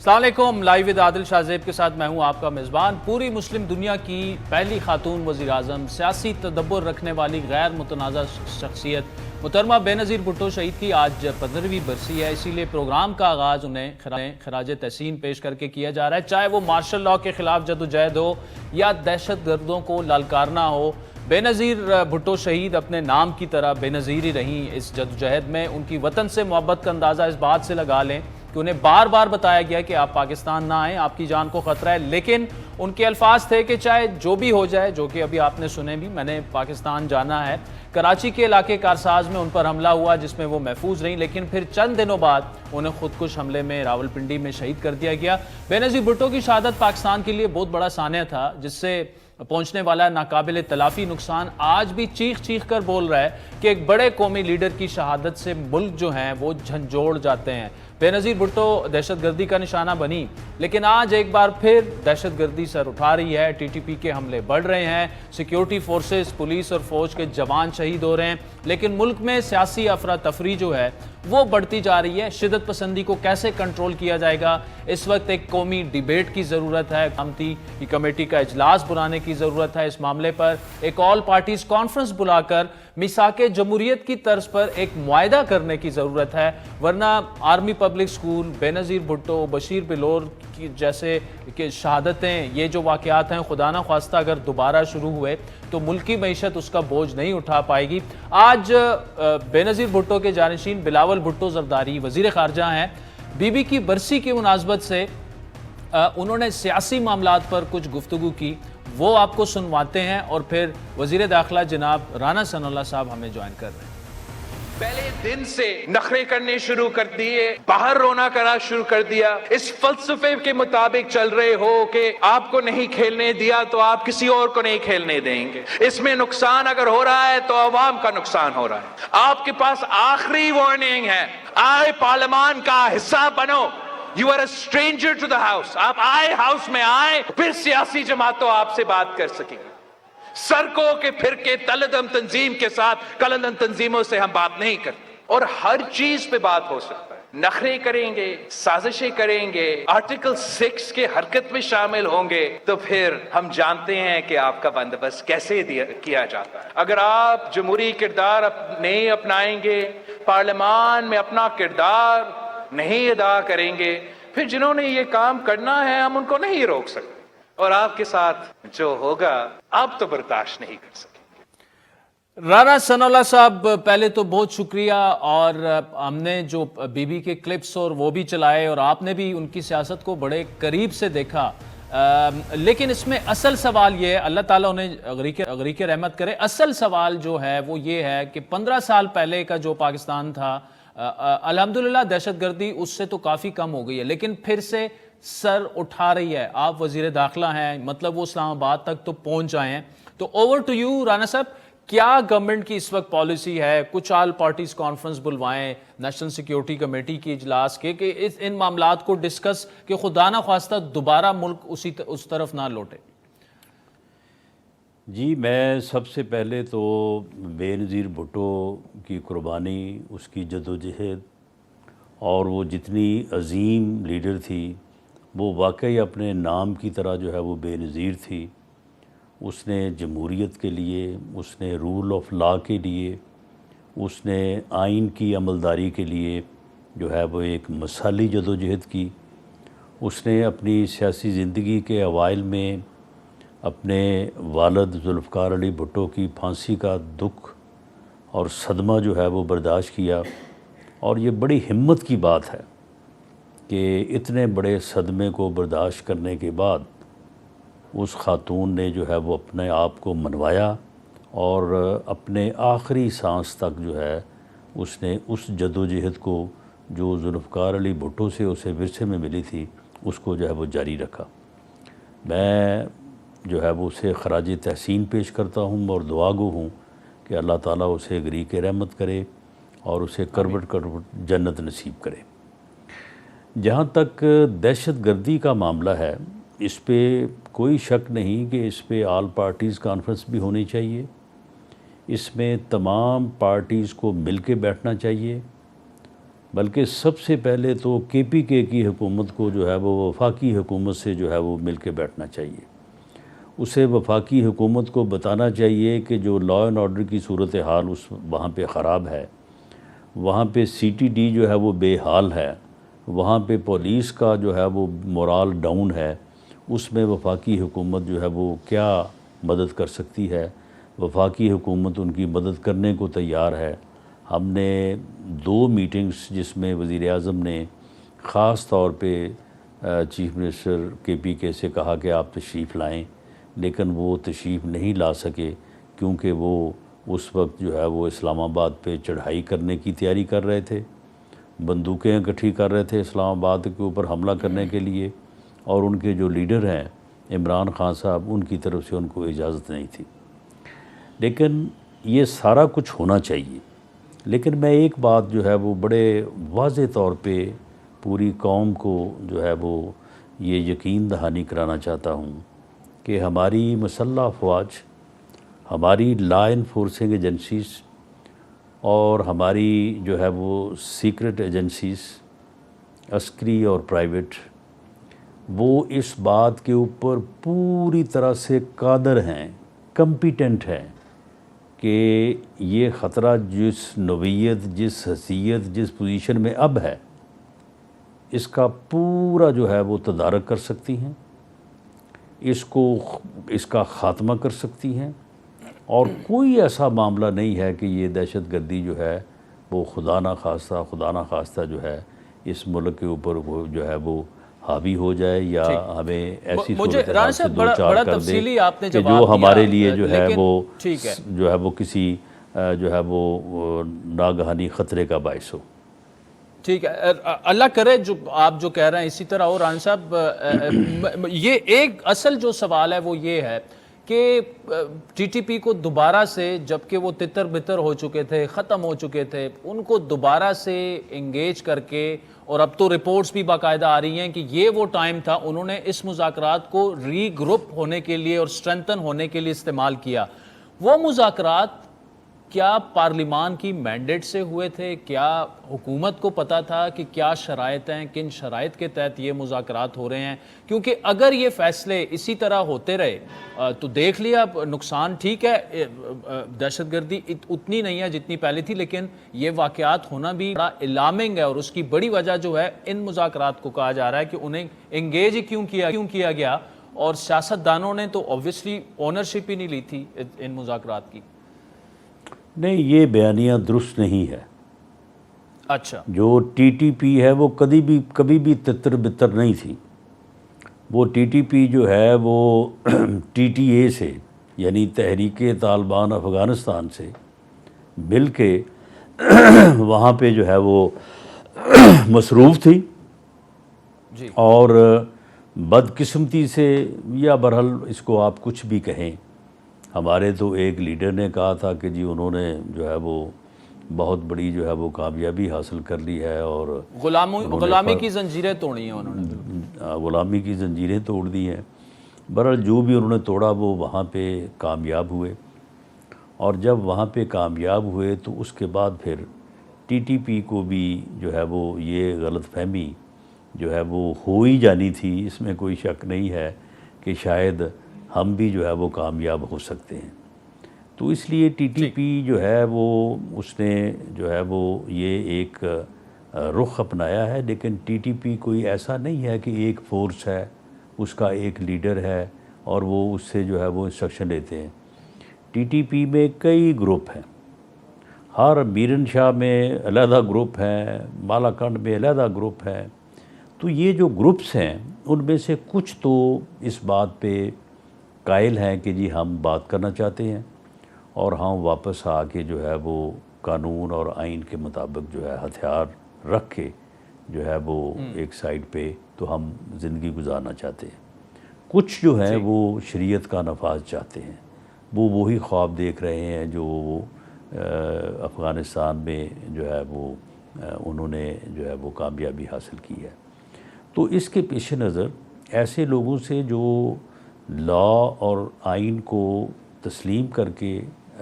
السلام علیکم، live with عادل شاہزیب کے ساتھ میں ہوں آپ کا میزبان۔ پوری مسلم دنیا کی پہلی خاتون وزیر اعظم، سیاسی تدبر رکھنے والی غیر متنازع شخصیت محترمہ بے نظیر بھٹو شہید کی آج 15ویں برسی ہے، اسی لیے پروگرام کا آغاز انہیں خراج تحسین پیش کر کے کیا جا رہا ہے، چاہے وہ مارشل لاء کے خلاف جدوجہد ہو یا دہشت گردوں کو للکارنا ہو۔ بے نظیر بھٹو شہید اپنے نام کی طرح بے نظیر ہی رہیں اس جدوجہد میں۔ ان کی وطن سے محبت کا اندازہ اس بات سے لگا لیں کہ انہیں بار بار بتایا گیا کہ آپ پاکستان نہ آئیں، آپ کی جان کو خطرہ ہے، لیکن ان کے الفاظ تھے کہ چاہے جو بھی ہو جائے، جو کہ ابھی آپ نے سنے بھی، میں نے پاکستان جانا ہے۔ کراچی کے علاقے کارساز میں ان پر حملہ ہوا جس میں وہ محفوظ رہیں، لیکن پھر چند دنوں بعد انہیں خودکش حملے میں راولپنڈی میں شہید کر دیا گیا۔ بے نظیر بھٹو کی شہادت پاکستان کے لیے بہت بڑا سانحہ تھا، جس سے پہنچنے والا ناقابل تلافی نقصان آج بھی چیخ چیخ کر بول رہا ہے کہ ایک بڑے قومی لیڈر کی شہادت سے ملک جو ہیں وہ جھنجھوڑ جاتے ہیں۔ بے نظیر بھٹو دہشت گردی کا نشانہ بنی، لیکن آج ایک بار پھر دہشت گردی سر اٹھا رہی ہے، ٹی ٹی پی کے حملے بڑھ رہے ہیں، سیکیورٹی فورسز، پولیس اور فوج کے جوان شہید ہو رہے ہیں، لیکن ملک میں سیاسی افراتفری جو ہے وہ بڑھتی جا رہی ہے۔ شدت پسندی کو کیسے کنٹرول کیا جائے گا، اس وقت ایک قومی ڈیبیٹ کی ضرورت ہے، قومی کمیٹی کا اجلاس بلانے کی ضرورت ہے، اس معاملے پر ایک آل پارٹیز کانفرنس بلا کر میثاق جمہوریت کی طرز پر ایک معاہدہ کرنے کی ضرورت ہے، ورنہ آرمی پبلک سکول، بے نظیر بھٹو، بشیر بلور کی جیسے کہ شہادتیں، یہ جو واقعات ہیں خدا نہ خواستہ اگر دوبارہ شروع ہوئے تو ملکی معیشت اس کا بوجھ نہیں اٹھا پائے گی۔ آج بے نظیر بھٹو کے جانشین بلاول بھٹو زرداری وزیر خارجہ ہیں، بی بی کی برسی کی مناسبت سے انہوں نے سیاسی معاملات پر کچھ گفتگو کی، وہ آپ کو سنواتے ہیں اور پھر وزیر داخلہ جناب رانا ثناء اللہ صاحب ہمیں جوائن کر رہے ہیں۔ پہلے دن سے نخرے کرنے شروع کر دیے، باہر رونا کرنا شروع کر دیا، اس فلسفے کے مطابق چل رہے ہو کہ آپ کو نہیں کھیلنے دیا تو آپ کسی اور کو نہیں کھیلنے دیں گے، اس میں نقصان اگر ہو رہا ہے تو عوام کا نقصان ہو رہا ہے۔ آپ کے پاس آخری وارننگ ہے، آئے پارلیمان کا حصہ بنو، You are a stranger to the house، آپ آئے ہاؤس میں آئے، پھر سیاسی جماعتوں آپ سے بات کر سکیں گے۔ سرکوں کے فرقے تلدم تنظیم کے ساتھ کلندن تنظیموں سے ہم بات نہیں کرتے، اور ہر چیز پہ بات ہو سکتا ہے۔ نخرے کریں گے، سازشیں کریں گے، آرٹیکل 6 کے حرکت میں شامل ہوں گے تو پھر ہم جانتے ہیں کہ آپ کا بندوبست کیسے کیا جاتا ہے۔ اگر آپ جمہوری کردار نہیں اپنائیں گے، پارلیمان میں اپنا کردار نہیں ادا کریں گے، پھر جنہوں نے یہ کام کرنا ہے ہم ان کو نہیں روک سکتے، اور آپ کے ساتھ جو ہوگا آپ تو برداشت نہیں کر سکیں۔ رانا ثناء اللہ صاحب، پہلے تو بہت شکریہ، اور ہم نے جو بی بی کے کلپس اور وہ بھی چلائے اور آپ نے بھی ان کی سیاست کو بڑے قریب سے دیکھا، لیکن اس میں اصل سوال یہ ہے، اللہ تعالیٰ انہیں غریق رحمت کرے، اصل سوال جو ہے وہ یہ ہے کہ 15 سال پہلے کا جو پاکستان تھا، الحمدللہ دہشت گردی اس سے تو کافی کم ہو گئی ہے، لیکن پھر سے سر اٹھا رہی ہے۔ آپ وزیر داخلہ ہیں، مطلب وہ اسلام آباد تک تو پہنچ جائے ہیں، تو اوور ٹو یو رانا صاحب، کیا گورنمنٹ کی اس وقت پالیسی ہے؟ کچھ آل پارٹیز کانفرنس بلوائیں نیشنل سیکیورٹی کمیٹی کی اجلاس کے کہ ان معاملات کو ڈسکس کہ خدا نہ خواستہ دوبارہ ملک اس طرف نہ لوٹے۔ جی، میں سب سے پہلے تو بے نظیر بھٹو کی قربانی، اس کی جدوجہد اور وہ جتنی عظیم لیڈر تھی، وہ واقعی اپنے نام کی طرح جو ہے وہ بے نظیر تھی۔ اس نے جمہوریت کے لیے، اس نے رول آف لا کے لیے، اس نے آئین کی عملداری کے لیے جو ہے وہ ایک مثالی جدوجہد کی۔ اس نے اپنی سیاسی زندگی کے اوائل میں اپنے والد ذوالفقار علی بھٹو کی پھانسی کا دکھ اور صدمہ جو ہے وہ برداشت کیا، اور یہ بڑی ہمت کی بات ہے کہ اتنے بڑے صدمے کو برداشت کرنے کے بعد اس خاتون نے جو ہے وہ اپنے آپ کو منوایا، اور اپنے آخری سانس تک جو ہے اس نے اس جدوجہد کو جو ذوالفقار علی بھٹو سے اسے ورثے میں ملی تھی، اس کو جو ہے وہ جاری رکھا۔ میں جو ہے وہ اسے خراج تحسین پیش کرتا ہوں اور دعا گو ہوں کہ اللہ تعالیٰ اسے غریق رحمت کرے اور اسے کروٹ کروٹ جنت نصیب کرے۔ جہاں تک دہشت گردی کا معاملہ ہے، اس پہ کوئی شک نہیں کہ اس پہ آل پارٹیز کانفرنس بھی ہونی چاہیے، اس میں تمام پارٹیز کو مل کے بیٹھنا چاہیے، بلکہ سب سے پہلے تو KPK کی حکومت کو جو ہے وہ وفاقی حکومت سے جو ہے وہ مل کے بیٹھنا چاہیے. اسے وفاقی حکومت کو بتانا چاہیے کہ جو لا اینڈ آرڈر کی صورتحال وہاں پہ خراب ہے، وہاں پہ CTD جو ہے وہ بے حال ہے، وہاں پہ پولیس کا جو ہے وہ مورال ڈاؤن ہے، اس میں وفاقی حکومت جو ہے وہ کیا مدد کر سکتی ہے. وفاقی حکومت ان کی مدد کرنے کو تیار ہے. ہم نے 2 میٹنگز جس میں وزیر اعظم نے خاص طور پہ چیف منسٹر KPK سے کہا کہ آپ تشریف لائیں، لیکن وہ تشریف نہیں لا سکے کیونکہ وہ اس وقت جو ہے وہ اسلام آباد پہ چڑھائی کرنے کی تیاری کر رہے تھے، بندوقیں اکٹھی کر رہے تھے اسلام آباد کے اوپر حملہ کرنے کے لیے، اور ان کے جو لیڈر ہیں عمران خان صاحب، ان کی طرف سے ان کو اجازت نہیں تھی. لیکن یہ سارا کچھ ہونا چاہیے. لیکن میں ایک بات جو ہے وہ بڑے واضح طور پہ پوری قوم کو جو ہے وہ یہ یقین دہانی کرانا چاہتا ہوں کہ ہماری مسلح افواج، ہماری لا انفورسنگ ایجنسیز اور ہماری جو ہے وہ سیکرٹ ایجنسیز، عسکری اور پرائیویٹ، وہ اس بات کے اوپر پوری طرح سے قادر ہیں، کمپیٹنٹ ہیں کہ یہ خطرہ جس نوعیت، جس حیثیت، جس پوزیشن میں اب ہے، اس کا پورا جو ہے وہ تدارک کر سکتی ہیں، اس کا خاتمہ کر سکتی ہیں. اور کوئی ایسا معاملہ نہیں ہے کہ یہ دہشت گردی جو ہے وہ خدا نخواستہ جو ہے اس ملک کے اوپر وہ جو ہے وہ حاوی ہو جائے یا ہمیں ایسی صورتحال سے دو چار کر دے کہ جو ہمارے لیے جو ہے وہ کسی جو ہے وہ ناگہانی خطرے کا باعث ہو. ٹھیک ہے، اللہ کرے جو آپ جو کہہ رہے ہیں اسی طرح ہو. ران صاحب، یہ ایک اصل جو سوال ہے وہ یہ ہے کہ TTP کو دوبارہ سے، جبکہ وہ تتر بتر ہو چکے تھے، ختم ہو چکے تھے، ان کو دوبارہ سے انگیج کر کے، اور اب تو رپورٹس بھی باقاعدہ آ رہی ہیں کہ یہ وہ ٹائم تھا، انہوں نے اس مذاکرات کو ری گروپ ہونے کے لیے اور سٹرینتھن ہونے کے لیے استعمال کیا. وہ مذاکرات کیا پارلیمان کی مینڈیٹ سے ہوئے تھے؟ کیا حکومت کو پتا تھا کہ کیا شرائط ہیں، کن شرائط کے تحت یہ مذاکرات ہو رہے ہیں؟ کیونکہ اگر یہ فیصلے اسی طرح ہوتے رہے تو دیکھ لیا نقصان. ٹھیک ہے، دہشت گردی اتنی نہیں ہے جتنی پہلے تھی، لیکن یہ واقعات ہونا بھی بڑا الارمنگ ہے، اور اس کی بڑی وجہ جو ہے ان مذاکرات کو کہا جا رہا ہے کہ انہیں انگیج کیوں کیا گیا، اور سیاستدانوں نے تو اوبویسلی اونرشپ ہی نہیں لی تھی ان مذاکرات کی. نہیں، یہ بیانیہ درست نہیں ہے. اچھا، جو TTP ہے وہ کبھی بھی تتر بتر نہیں تھی. وہ TTP جو ہے وہ TTA سے، یعنی تحریک طالبان افغانستان سے مل کے وہاں پہ جو ہے وہ مصروف تھی، جی، اور بدقسمتی سے یا برحال اس کو آپ کچھ بھی کہیں، ہمارے تو ایک لیڈر نے کہا تھا کہ جی انہوں نے جو ہے وہ بہت بڑی جو ہے وہ کامیابی حاصل کر لی ہے، اور غلامی کی زنجیریں توڑی ہیں انہوں نے. غلامی کی زنجیریں توڑ دی ہیں. برحال جو بھی انہوں نے توڑا وہ وہاں پہ کامیاب ہوئے، اور جب وہاں پہ کامیاب ہوئے تو اس کے بعد پھر TTP کو بھی جو ہے وہ یہ غلط فہمی جو ہے وہ ہو ہی جانی تھی. اس میں کوئی شک نہیں ہے کہ شاید ہم بھی جو ہے وہ کامیاب ہو سکتے ہیں. تو اس لیے TTP جو ہے وہ اس نے جو ہے وہ یہ ایک رخ اپنایا ہے. لیکن TTP کوئی ایسا نہیں ہے کہ ایک فورس ہے، اس کا ایک لیڈر ہے اور وہ اس سے جو ہے وہ انسٹرکشن لیتے ہیں. TTP میں کئی گروپ ہیں، ہر میرن شاہ میں علیحدہ گروپ ہیں، بالاکنڈ میں علیحدہ گروپ ہیں. تو یہ جو گروپس ہیں ان میں سے کچھ تو اس بات پہ قائل ہیں کہ جی ہم بات کرنا چاہتے ہیں، اور ہم واپس آ کے جو ہے وہ قانون اور آئین کے مطابق جو ہے ہتھیار رکھ کے جو ہے وہ ایک سائڈ پہ تو ہم زندگی گزارنا چاہتے ہیں. کچھ جو ہیں وہ شریعت کا نفاذ چاہتے ہیں، وہ وہی خواب دیکھ رہے ہیں جو افغانستان میں جو ہے وہ انہوں نے جو ہے وہ کامیابی حاصل کی ہے. تو اس کے پیش نظر ایسے لوگوں سے جو لا اور آئین کو تسلیم کر کے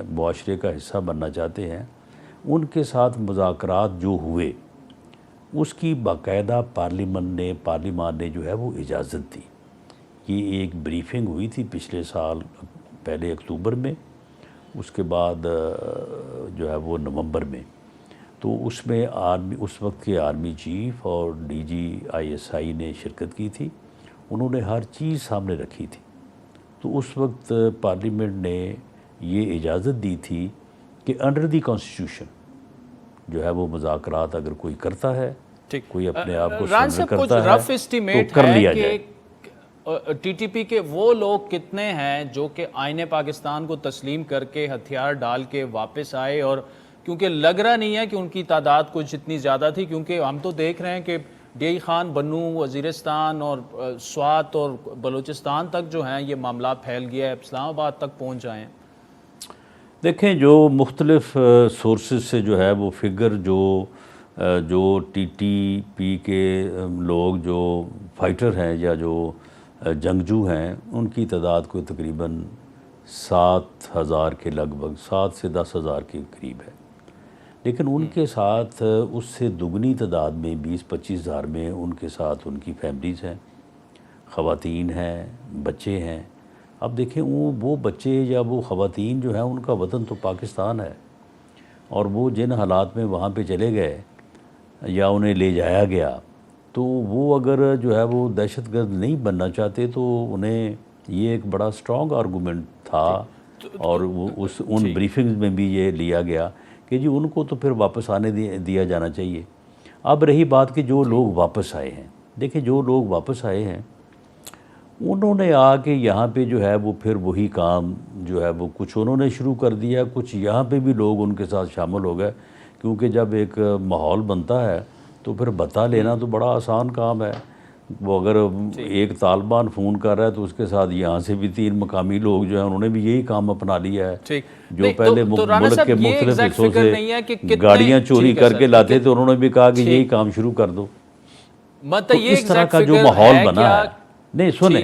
معاشرے کا حصہ بننا چاہتے ہیں، ان کے ساتھ مذاکرات جو ہوئے اس کی باقاعدہ پارلیمان نے جو ہے وہ اجازت دی. یہ ایک بریفنگ ہوئی تھی پچھلے سال پہلے اکتوبر میں، اس کے بعد جو ہے وہ نومبر میں. تو اس میں اس وقت کے آرمی چیف اور ڈی جی ISI نے شرکت کی تھی. انہوں نے ہر چیز سامنے رکھی تھی. تو اس وقت پارلیمنٹ نے یہ اجازت دی تھی کہ انڈر دی کانسٹیٹیوشن جو ہے وہ مذاکرات اگر کوئی کرتا ہے، کوئی اپنے آپ کو سرنڈر کرتا ہے تو کر لیا جائے. ٹی ٹی پی کے وہ لوگ کتنے ہیں جو کہ آئین پاکستان کو تسلیم کر کے ہتھیار ڈال کے واپس آئے؟ اور کیونکہ لگ رہا نہیں ہے کہ ان کی تعداد کچھ اتنی زیادہ تھی، کیونکہ ہم تو دیکھ رہے ہیں کہ ڈی خان بنو، وزیرستان اور سوات اور بلوچستان تک جو ہیں یہ معاملہ پھیل گیا ہے، اسلام آباد تک پہنچ جائیں. دیکھیں جو مختلف سورسز سے جو ہے وہ فگر جو ٹی ٹی پی کے لوگ جو فائٹر ہیں یا جو جنگجو ہیں، ان کی تعداد کو تقریباً 7,000 کے لگ بھگ 7 سے 10,000 کے قریب ہے. لیکن ان کے ساتھ اس سے دگنی تعداد میں 20-25 ہزار میں ان کے ساتھ ان کی فیملیز ہیں، خواتین ہیں، بچے ہیں. اب دیکھیں وہ بچے یا وہ خواتین جو ہیں ان کا وطن تو پاکستان ہے، اور وہ جن حالات میں وہاں پہ چلے گئے یا انہیں لے جایا گیا، تو وہ اگر جو ہے وہ دہشت گرد نہیں بننا چاہتے تو انہیں یہ ایک بڑا سٹرونگ آرگومنٹ تھا، اور ان بریفنگز میں بھی یہ لیا گیا کہ جی ان کو تو پھر واپس آنے دیا جانا چاہیے. اب رہی بات کہ جو لوگ واپس آئے ہیں، دیکھیں جو لوگ واپس آئے ہیں انہوں نے آ کے یہاں پہ جو ہے وہ پھر وہی کام جو ہے وہ کچھ انہوں نے شروع کر دیا، کچھ یہاں پہ بھی لوگ ان کے ساتھ شامل ہو گئے، کیونکہ جب ایک ماحول بنتا ہے تو پھر بتا لینا تو بڑا آسان کام ہے. وہ اگر ایک طالبان فون کر رہا ہے تو اس کے ساتھ یہاں سے بھی 3 مقامی لوگ جو ہیں انہوں نے بھی یہی کام اپنا لیا ہے. جو پہلے ملک کے مختلف حصوں سے گاڑیاں چوری کر کے لاتے تھے، انہوں نے بھی کہا کہ یہی کام شروع کر دو. تو اس طرح کا جو ماحول بنا ہے، نہیں سنیں،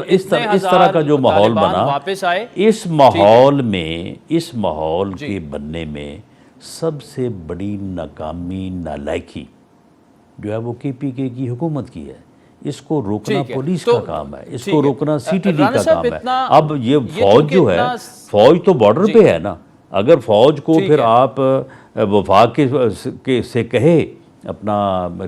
اس طرح کا جو ماحول بنا، اس ماحول کے بننے میں سب سے بڑی ناکامی، نالائکی جو ہے وہ KPK کی حکومت کی ہے. اس کو روکنا پولیس کا کام ہے، اس کو روکنا CTD کا کام ہے. اب یہ فوج جو ہے، فوج تو بارڈر پہ ہے نا. اگر فوج کو پھر آپ وفاق سے کہے اپنا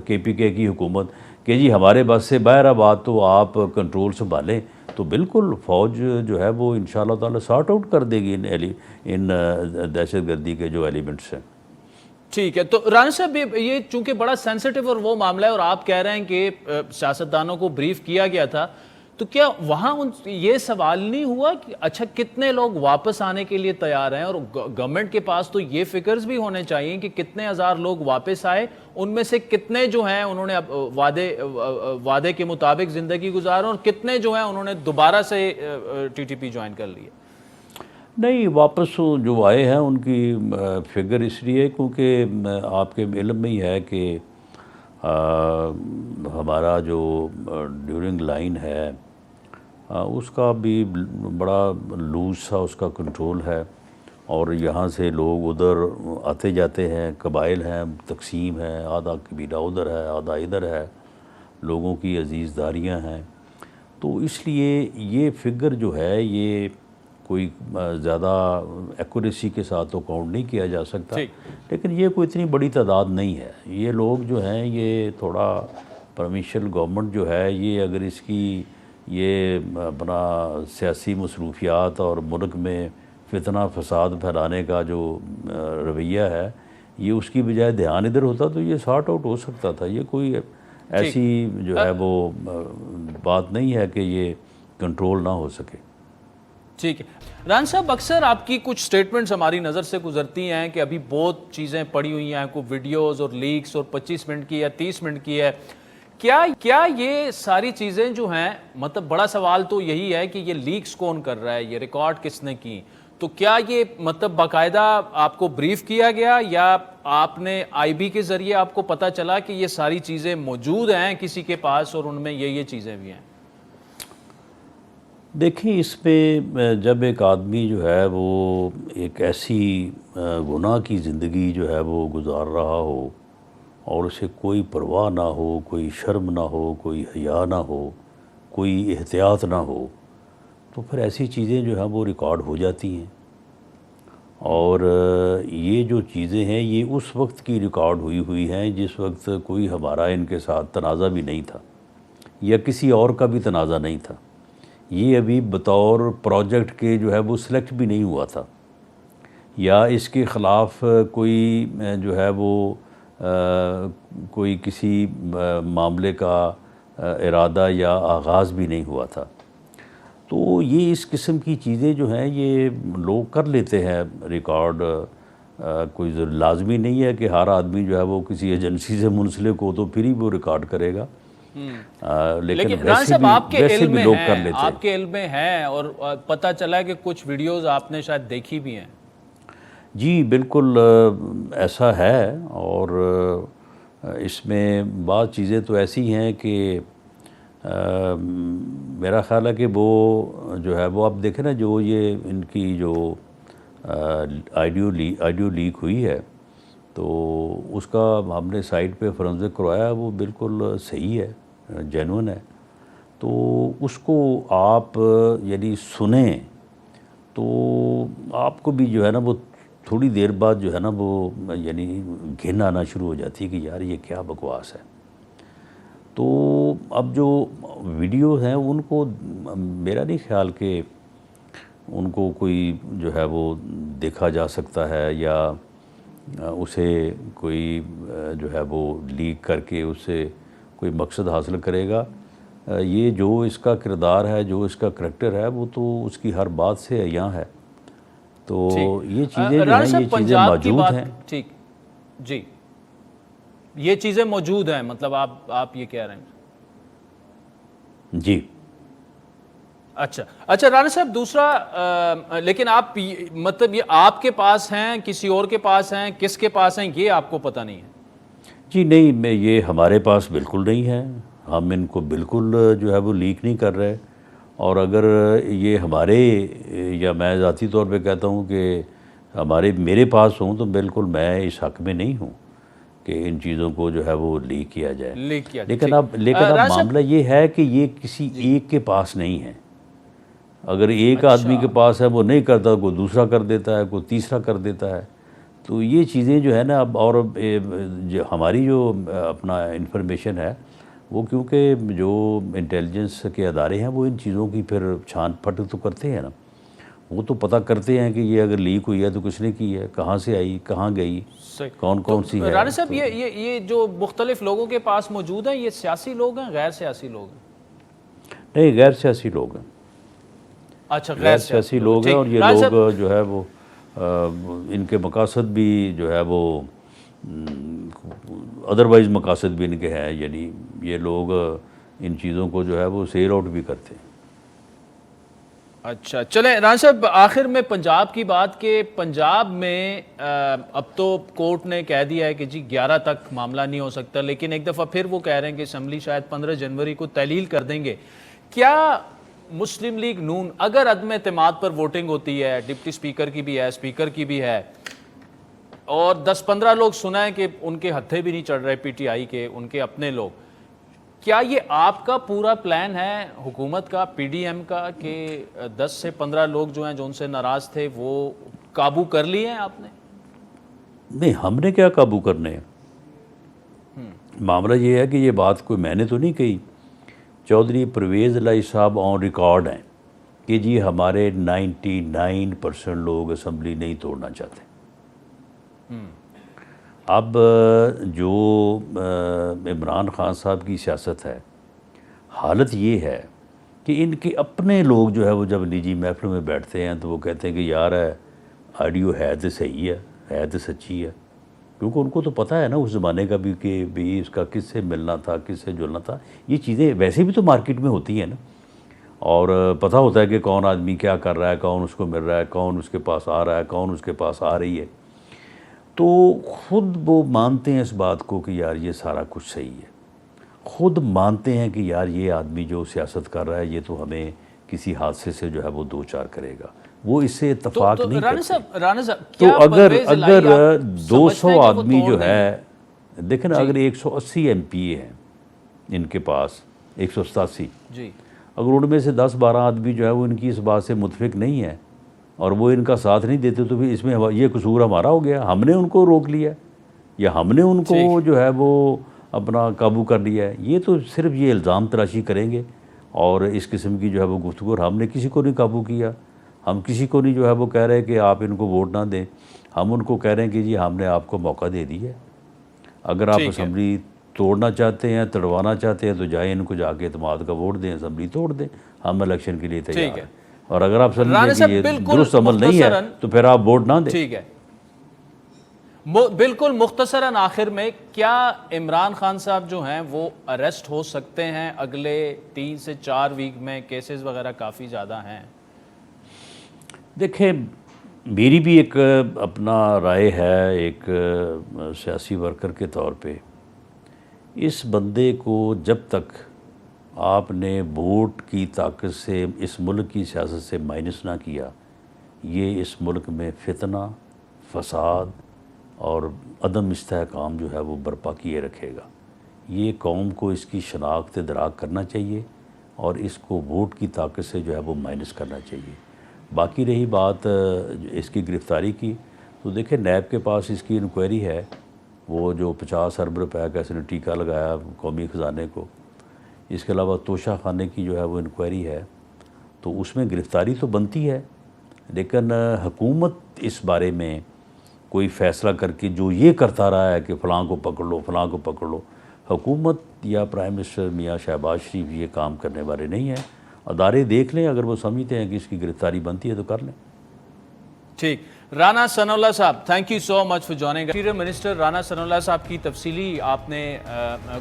KPK کی حکومت کہ جی ہمارے بس سے باہر بات تو آپ کنٹرول سنبھالیں، تو بالکل فوج جو ہے وہ انشاءاللہ تعالی سارٹ آؤٹ کر دے گی ان دہشت گردی کے جو ایلیمنٹس ہیں. ٹھیک ہے. تو رانا صاحب یہ چونکہ بڑا سینسٹیو اور وہ معاملہ ہے، اور آپ کہہ رہے ہیں کہ سیاستدانوں کو بریف کیا گیا تھا، تو کیا وہاں یہ سوال نہیں ہوا کہ اچھا کتنے لوگ واپس آنے کے لیے تیار ہیں؟ اور گورنمنٹ کے پاس تو یہ فگرز بھی ہونے چاہیے کہ کتنے ہزار لوگ واپس آئے، ان میں سے کتنے جو ہیں انہوں نے وعدے کے مطابق زندگی گزارا، اور کتنے جو ہیں انہوں نے دوبارہ سے TTP جوائن کر لیے. نہیں، واپس جو آئے ہیں ان کی فگر اس لیے کیونکہ آپ کے علم میں ہی ہے کہ ہمارا جو ڈیورنگ لائن ہے اس کا بھی بڑا لوز سا اس کا کنٹرول ہے، اور یہاں سے لوگ ادھر آتے جاتے ہیں، قبائل ہیں، تقسیم ہے، آدھا قبیلہ ادھر ہے، آدھا ادھر ہے، لوگوں کی عزیز داریاں ہیں. تو اس لیے یہ فگر جو ہے یہ کوئی زیادہ ایکوریسی کے ساتھ تو کاؤنٹ نہیں کیا جا سکتا، لیکن یہ کوئی اتنی بڑی تعداد نہیں ہے. یہ لوگ جو ہیں یہ تھوڑا پروونشل گورنمنٹ جو ہے یہ اگر اس کی یہ اپنا سیاسی مصروفیات اور ملک میں فتنہ فساد پھیلانے کا جو رویہ ہے یہ اس کی بجائے دھیان ادھر ہوتا تو یہ سارٹ آؤٹ ہو سکتا تھا. یہ کوئی ایسی جو ہے وہ بات نہیں ہے کہ یہ کنٹرول نہ ہو سکے. ٹھیک ہے. ران صاحب اکثر آپ کی کچھ سٹیٹمنٹس ہماری نظر سے گزرتی ہیں کہ ابھی بہت چیزیں پڑی ہوئی ہیں، کوئی ویڈیوز اور لیکس اور 25 منٹ کی ہے، 30 منٹ کی ہے. کیا یہ ساری چیزیں جو ہیں، مطلب بڑا سوال تو یہی ہے کہ یہ لیکس کون کر رہا ہے، یہ ریکارڈ کس نے کی؟ تو کیا یہ مطلب باقاعدہ آپ کو بریف کیا گیا یا آپ نے IB کے ذریعے آپ کو پتہ چلا کہ یہ ساری چیزیں موجود ہیں کسی کے پاس اور ان میں یہ چیزیں بھی ہیں؟ دیکھیں اس میں جب ایک آدمی جو ہے وہ ایک ایسی گناہ کی زندگی جو ہے وہ گزار رہا ہو اور اسے کوئی پرواہ نہ ہو، کوئی شرم نہ ہو، کوئی حیا نہ ہو، کوئی احتیاط نہ ہو، تو پھر ایسی چیزیں جو ہیں وہ ریکارڈ ہو جاتی ہیں۔ اور یہ جو چیزیں ہیں یہ اس وقت کی ریکارڈ ہوئی ہیں جس وقت کوئی ہمارا ان کے ساتھ تنازع بھی نہیں تھا، یا کسی اور کا بھی تنازع نہیں تھا۔ یہ ابھی بطور پروجیکٹ کے جو ہے وہ سلیکٹ بھی نہیں ہوا تھا، یا اس کے خلاف کوئی جو ہے وہ کوئی کسی معاملے کا ارادہ یا آغاز بھی نہیں ہوا تھا۔ تو یہ اس قسم کی چیزیں جو ہیں یہ لوگ کر لیتے ہیں ریکارڈ۔ کوئی لازمی نہیں ہے کہ ہر آدمی جو ہے وہ کسی ایجنسی سے منسلک ہو تو پھر ہی وہ ریکارڈ کرے گا، لیکن ویسے بھی لوگ کر لیتے ہیں۔ آپ کے علم میں ہے، اور پتہ چلا ہے کہ کچھ ویڈیوز آپ نے شاید دیکھی بھی ہیں۔ جی بالکل ایسا ہے، اور اس میں بعض چیزیں تو ایسی ہیں کہ میرا خیال ہے کہ وہ جو ہے وہ آپ دیکھیں نا، جو یہ ان کی جو آڈیو لیک ہوئی ہے تو اس کا ہم نے سائٹ پہ فرنزک کروایا، وہ بالکل صحیح ہے، جینوئن ہے۔ تو اس کو آپ یعنی سنیں تو آپ کو بھی جو ہے نا وہ تھوڑی دیر بعد جو ہے نا وہ یعنی گھن آنا شروع ہو جاتی ہے کہ یار یہ کیا بکواس ہے۔ تو اب جو ویڈیو ہیں ان کو میرا نہیں خیال کہ ان کو کوئی جو ہے وہ دیکھا جا سکتا ہے، یا اسے کوئی جو ہے وہ لیک کر کے اس سے کوئی مقصد حاصل کرے گا۔ یہ جو اس کا کردار ہے، جو اس کا کریکٹر ہے، وہ تو اس کی ہر بات سے عیاں ہے۔ تو یہ چیزیں جو ہیں یہ چیزیں موجود ہیں۔ ٹھیک جی، یہ چیزیں موجود ہیں، مطلب آپ یہ کہہ رہے ہیں؟ جی اچھا رانا صاحب، دوسرا لیکن آپ مطلب یہ آپ کے پاس ہیں، کسی اور کے پاس ہیں، کس کے پاس ہیں، یہ آپ کو پتہ نہیں ہے؟ جی نہیں، یہ ہمارے پاس بالکل نہیں ہے، ہم ان کو بالکل جو ہے وہ لیک نہیں کر رہے، اور اگر یہ ہمارے یا میں ذاتی طور پہ کہتا ہوں کہ میرے پاس ہوں تو بالکل میں اس حق میں نہیں ہوں کہ ان چیزوں کو جو ہے وہ لیک کیا جائے۔ لیکن اب معاملہ یہ ہے کہ یہ کسی ایک کے پاس نہیں ہے۔ اگر ایک آدمی کے پاس ہے وہ نہیں کرتا، کوئی دوسرا کر دیتا ہے، کوئی تیسرا کر دیتا ہے۔ تو یہ چیزیں جو ہے نا اب، اور ہماری جو اپنا انفارمیشن ہے وہ کیونکہ جو انٹیلیجنس کے ادارے ہیں وہ ان چیزوں کی پھر چھان پھٹ تو کرتے ہیں نا، وہ تو پتہ کرتے ہیں کہ یہ اگر لیک ہوئی ہے تو کس نے کی ہے، کہاں سے آئی، کہاں گئی، کون سی ہے۔ رانا صاحب یہ جو مختلف لوگوں کے پاس موجود ہیں، یہ سیاسی لوگ ہیں، غیر سیاسی لوگ ہیں؟ نہیں، غیر سیاسی لوگ ہیں۔ اچھا، غیر سیاسی لوگ ہیں، اور یہ لوگ جو ہے وہ ان کے مقاصد بھی جو ہے وہ ادروائز مقاصد بھی ان کے ہیں، یعنی یہ لوگ ان چیزوں کو جو ہے وہ سیل آؤٹ بھی کرتے ہیں۔ اچھا چلیں رانا صاحب، آخر میں پنجاب کی بات، کہ پنجاب میں اب تو کورٹ نے کہہ دیا ہے کہ جی 11 تک معاملہ نہیں ہو سکتا، لیکن ایک دفعہ پھر وہ کہہ رہے ہیں کہ اسمبلی شاید 15 جنوری کو تحلیل کر دیں گے۔ کیا مسلم لیگ نون، اگر عدم اعتماد پر ووٹنگ ہوتی ہے، ڈپٹی سپیکر کی بھی ہے، سپیکر کی بھی ہے، اور 10-15 لوگ سنا ہے کہ ان کے ہتھے بھی نہیں چڑھ رہے پی ٹی آئی کے، ان کے اپنے لوگ، کیا یہ آپ کا پورا پلان ہے حکومت کا، پی ڈی ایم کا، کہ 10 سے 15 لوگ جو ہیں جو ان سے ناراض تھے وہ قابو کر لیے ہیں آپ نے؟ نہیں، ہم نے کیا قابو کرنے ہیں۔ معاملہ یہ ہے کہ یہ بات کوئی میں نے تو نہیں کہی، چودھری پرویز الہی صاحب آن ریکارڈ ہیں کہ جی ہمارے 99% لوگ اسمبلی نہیں توڑنا چاہتے۔ اب جو عمران خان صاحب کی سیاست ہے، حالت یہ ہے کہ ان کے اپنے لوگ جو ہے وہ جب نجی محفل میں بیٹھتے ہیں تو وہ کہتے ہیں کہ یار آڈیو ہے تو صحیح ہے تو سچی ہے، کیونکہ ان کو تو پتہ ہے نا اس زمانے کا بھی کہ بھی اس کا کس سے ملنا تھا، کس سے جلنا تھا۔ یہ چیزیں ویسے بھی تو مارکیٹ میں ہوتی ہیں نا، اور پتہ ہوتا ہے کہ کون آدمی کیا کر رہا ہے، کون اس کو مل رہا ہے، کون اس کے پاس آ رہا ہے، کون اس کے پاس آ رہی ہے۔ تو خود وہ مانتے ہیں اس بات کو کہ یار یہ سارا کچھ صحیح ہے، خود مانتے ہیں کہ یار یہ آدمی جو سیاست کر رہا ہے یہ تو ہمیں کسی حادثے سے جو ہے وہ دو چار کرے گا، وہ اس سے اتفاق نہیں کرتے۔ رانا صاحب تو اگر 200 آدمی جو ہے دیکھیں نا، اگر 180 MP ہیں ان کے پاس، 187، جی اگر ان میں سے 10-12 آدمی جو ہے وہ ان کی اس بات سے متفق نہیں ہے اور وہ ان کا ساتھ نہیں دیتے، تو پھر اس میں یہ قصور ہمارا ہو گیا، ہم نے ان کو روک لیا یا ہم نے ان کو جو ہے وہ اپنا قابو کر لیا ہے. یہ تو صرف یہ الزام تراشی کریں گے اور اس قسم کی جو ہے وہ گفتگو، اور ہم نے کسی کو نہیں قابو کیا. ہم کسی کو نہیں جو ہے وہ کہہ رہے کہ آپ ان کو ووٹ نہ دیں. ہم ان کو کہہ رہے ہیں کہ جی ہم نے آپ کو موقع دے دیا ہے، اگر آپ ٹھیک ہے. اسمبلی توڑنا چاہتے ہیں، تڑوانا چاہتے ہیں، تو جائیں ان کو جا کے اعتماد کا ووٹ دیں، اسمبلی توڑ دیں. ہم الیکشن کے لیے تیار ہیں، اور اگر آپ سمجھیں رانا کہ صاحب یہ بالکل درست عمل نہیں ہے مختصراً، تو پھر آپ ووٹ نہ دیں. ٹھیک ہے، بالکل مختصراً آخر میں، کیا عمران خان صاحب جو ہیں وہ اریسٹ ہو سکتے ہیں اگلے 3 سے 4 ویک میں؟ کیسز وغیرہ کافی زیادہ ہیں. دیکھیں، میری بھی ایک اپنا رائے ہے ایک سیاسی ورکر کے طور پہ. اس بندے کو جب تک آپ نے ووٹ کی طاقت سے اس ملک کی سیاست سے مائنس نہ کیا، یہ اس ملک میں فتنہ، فساد اور عدم استحکام جو ہے وہ برپا کیے رکھے گا. یہ قوم کو اس کی شناخت ادراک کرنا چاہیے اور اس کو ووٹ کی طاقت سے جو ہے وہ مائنس کرنا چاہیے. باقی رہی بات اس کی گرفتاری کی، تو دیکھیں نیب کے پاس اس کی انکوائری ہے. وہ جو 50 ارب روپے کا اس نے ٹیکہ لگایا قومی خزانے کو، اس کے علاوہ توشہ خانے کی جو ہے وہ انکوائری ہے، تو اس میں گرفتاری تو بنتی ہے. لیکن حکومت اس بارے میں کوئی فیصلہ کر کے جو یہ کرتا رہا ہے کہ فلاں کو پکڑ لو، فلاں کو پکڑ لو، حکومت یا پرائم منسٹر میاں شہباز شریف یہ کام کرنے والے نہیں ہیں. ادارے دیکھ لیں، اگر وہ سمجھتے ہیں کہ اس کی گرفتاری بنتی ہے تو کر لیں. ٹھیک. رانا ثناء اللہ صاحب، thank you so much for joining. Interior minister Rana Sanaullah صاحب کی تفصیلی آپ نے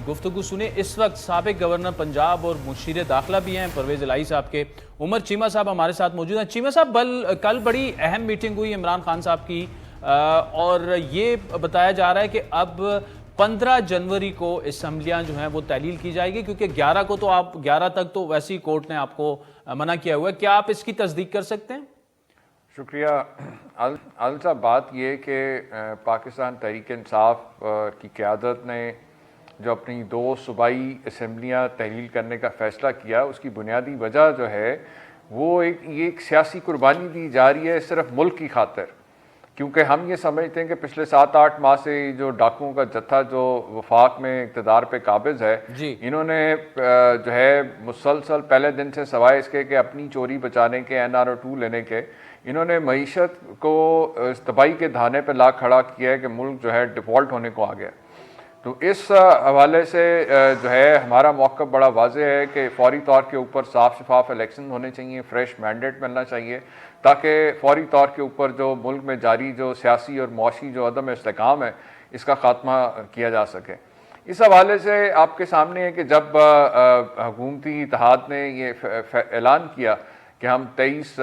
گفتگو سنی. اس وقت سابق گورنر پنجاب اور مشیر داخلہ بھی ہیں پرویز الہی صاحب کے، عمر چیمہ صاحب ہمارے ساتھ موجود ہیں. چیمہ صاحب، کل بڑی اہم میٹنگ ہوئی عمران خان صاحب کی، اور یہ بتایا جا رہا ہے کہ اب 15 جنوری کو اسمبلیاں جو ہیں وہ تحلیل کی جائے گی، کیونکہ 11 کو تو 11 تک تو ویسی کورٹ نے آپ کو منع کیا ہوا ہے. کیا آپ اس کی تصدیق کر سکتے ہیں؟ شکریہ عادل صاحب. بات یہ کہ پاکستان تحریک انصاف کی قیادت نے جو اپنی 2 صوبائی اسمبلیاں تحلیل کرنے کا فیصلہ کیا، اس کی بنیادی وجہ جو ہے وہ ایک سیاسی قربانی دی جا رہی ہے صرف ملک کی خاطر. کیونکہ ہم یہ سمجھتے ہیں کہ پچھلے 7-8 ماہ سے جو ڈاکوؤں کا جتھا جو وفاق میں اقتدار پہ قابض ہے، انہوں نے جو ہے مسلسل پہلے دن سے سوائے اس کے کہ اپنی چوری بچانے کے، NRO2 لینے کے، انہوں نے معیشت کو تباہی کے دھانے پہ لا کھڑا کیا ہے کہ ملک جو ہے ڈیفالٹ ہونے کو آ گیا. تو اس حوالے سے جو ہے ہمارا موقف بڑا واضح ہے کہ فوری طور کے اوپر صاف شفاف الیکشن ہونے چاہیے، فریش مینڈیٹ ملنا چاہیے، تاکہ فوری طور کے اوپر جو ملک میں جاری جو سیاسی اور معاشی جو عدم استحکام ہے اس کا خاتمہ کیا جا سکے. اس حوالے سے آپ کے سامنے ہے کہ جب حکومتی اتحاد نے یہ اعلان کیا کہ ہم 23